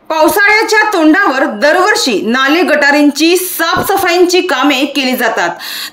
पावसाळ्याच्या तोंडावर दरवर्षी नाले गटारींची साफसफाईची कामे केली जातात,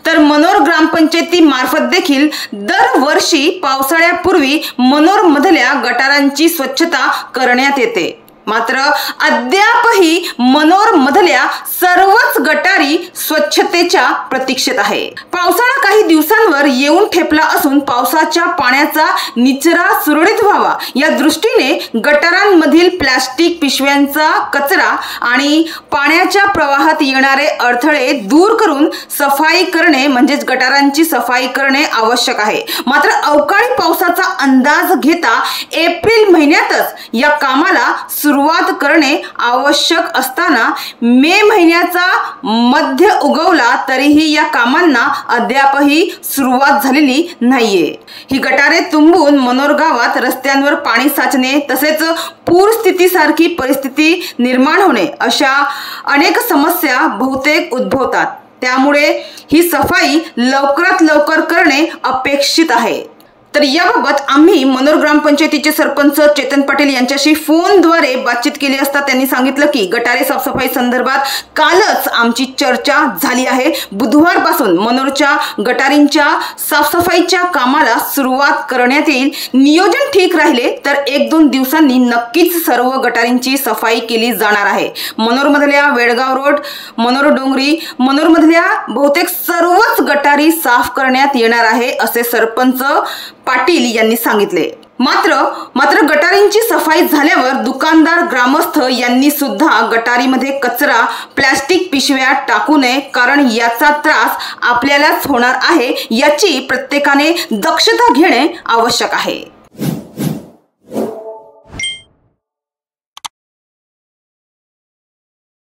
तर मनोर ग्रामपंचायतीमार्फत देखील दरवर्षी पावसाळ्यापूर्वी मनोरमधल्या गटारांची स्वच्छता करण्यात येते। मात्र अद्यापही मनोरमधल्या सर्वच गटारी स्वच्छतेच्या प्रतीक्षेत आहे। पावसाळा काही दिवसांवर येऊन ठेपला असून पावसाच्या पाण्याचा निचरा सुरळीत व्हावा या दृष्टीने गटारांमधील प्लास्टिक पिशव्यांचा कचरा आणि पाण्याच्या प्रवाहात येणारे अडथळे दूर करून सफाई करणे म्हणजेच गटारांची सफाई करणे आवश्यक आहे। मात्र अवकाळी पावसाचा अंदाज घेता एप्रिल महिन्यातच या कामाला सुरुवात करणे आवश्यक असताना मे महिन्याचा मध्य उगवला तरीही या कामांना अद्यापही सुरुवात झालेली नाहीये। ही गटारे तुंबून मनोर गावात रस्त्यांवर पाणी साचणे तसेच पूर स्थितीसारखी परिस्थिती निर्माण होणे अशा अनेक समस्या बहुतेक उद्भवतात। त्यामुळे ही सफाई लवकरात लवकर करणे अपेक्षित आहे। तर याबाबत आम्ही मनोर ग्रामपंचायतीचे सरपंच चेतन पाटील यांच्याशी फोनद्वारे बातचीत केली असता त्यांनी सांगितलं की गटारे साफसफाई संदर्भात कालच आमची चर्चा झाली आहे। बुधवारपासून मनोरच्या गटारींच्या साफसफाईच्या कामाला सुरुवात करण्यात येईल। नियोजन ठीक राहिले तर 1-2 दिवसांनी नक्कीच सर्व गटारींची सफाई केली जाणार आहे। मनोरमधल्या वेळगाव रोड, मनोर डोंगरी, मनोरमधल्या बहुतेक सर्वच गटारी साफ करण्यात येणार आहे असे सरपंच पाटील यांनी सांगितले। मात्र गटारींची सफाई झाल्यावर दुकानदार, ग्रामस्थ यांनी सुद्धा गटारीमध्ये कचरा, प्लास्टिक पिशव्या टाकू नये, कारण याचा त्रास आपल्यालाच होणार आहे। याची प्रत्येकाने दक्षता घेणे आवश्यक आहे।